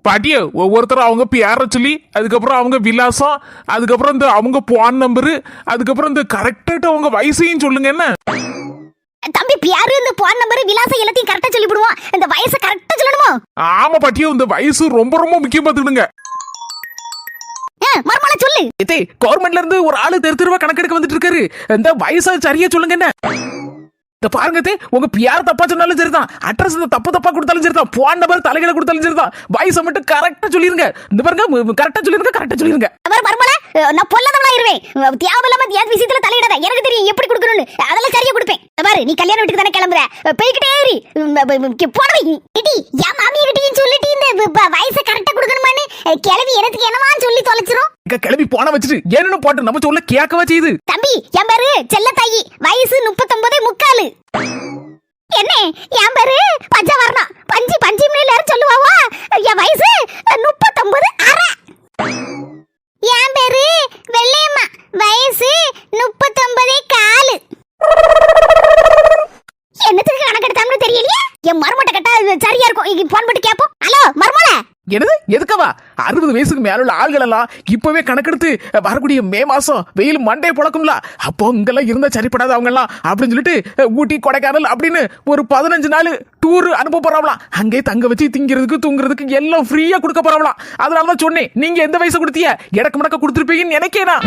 பாட்டிய ஒவ்வொருத்தரும் அவங்க பேரை சொல்லி, அதுக்கப்புறம் அவங்க விலாசம், அதுக்கப்புறம் இந்த அவங்க போன் நம்பரு, அதுக்கப்புறம் இந்த கரெக்டாட்டு அவங்க வயசையும் சொல்லுங்க. என்ன தம்பி, பேரு இந்த போன் நம்பர் விலாசம் எல்லாத்தையும் கரெக்டா சொல்லி விடுவோம். இந்த வயசை கரெக்டா சொல்லணுமோ? ஆமா பாட்டியோ, இந்த வயசு ரொம்ப ரொம்ப முக்கியம் பாத்துடுங்க. மர்மல சொல்லு. கவர்மெண்ட்ல இருந்து ஒரு ஆளு தெருவா கணக்கெடுக்க வந்துட்டு இருக்காரு. இந்த வயசை சரியா சொல்லுங்க. என்ன பாருங்க, உங்க பியார் தப்பா சொன்னாலும் சரிதான், அட்ரஸ் தப்பா கொடுத்தாலும் சரிதான், போன் நம்பர் தலைகளை கொடுத்தாலும் சரிதான், வயசை மட்டும் கரெக்டா சொல்லிருங்க. இந்த பாருங்க, கரெக்டா சொல்லிருங்க. மர்மல, நான் பொல்லாதவளா இருவேன். தேவையில்லாம ஏன் விஷயத்துல தலையிடாத. எனக்கு தெரியும் எப்படி கொடுக்கணும்னு. அதெல்லாம் சரியா கொடுப்பேன். பாரு, நீ கல்யாண வீட்டுக்கு தானே கிளம்புற, போய்கிட்டே ஏறி போனவை என் மாமியை கிட்டையும் சொல்லிட்டு இந்த வயசை கரெக்டா கொடுக்கணுமான்னு கிளவி எனக்கு என்னவான்னு சொல்லி தொலைச்சிரும். கிளம்பி போன வச்சுட்டு ஏன்னு போட்டு நம்ம சொல்ல கேட்கவா செய்யுது. தம்பி, என் பேரு செல்ல தாயி, வயசு 39.4. என்ன என் பேரு பஞ்சவர்ணம், பஞ்சு எல்லாரும் சொல்லுவாவா. என் வயசு 39.5. என் பேரு வெள்ளையம்மா, வயசு 39.4. என்னத்துக்கு கணக்கெடுத்தாம்னு தெரியலையே. என் மர்மட்ட கட்டா சரியா இருக்கும். போன் போட்டு கேப்போம். ஹலோ மர்மல, என்னது எதுக்கவா? 60 வயசுக்கு மேல உள்ள ஆள்கள் எல்லாம் இப்பவே கணக்கெடுத்து வரக்கூடிய மே மாசம் வெயில் மண்டே புழக்கும்ல, அப்போ இங்கெல்லாம் இருந்தா சரிப்படாத அவங்க எல்லாம் அப்படின்னு சொல்லிட்டு ஊட்டி கொடைக்கானல் அப்படின்னு ஒரு 15 நாள் டூர் அனுப்ப போறாங்களாம். அங்கே தங்க வச்சு திங்கிறதுக்கு தூங்குறதுக்கு எல்லாம் ஃப்ரீயா கொடுக்க போறாங்களாம். அதனாலதான் சொன்னேன், நீங்க எந்த வயசு கொடுத்தீங்க? இடக்கு மடக்க கொடுத்துருப்பீங்கன்னு நினைக்கிறேன்.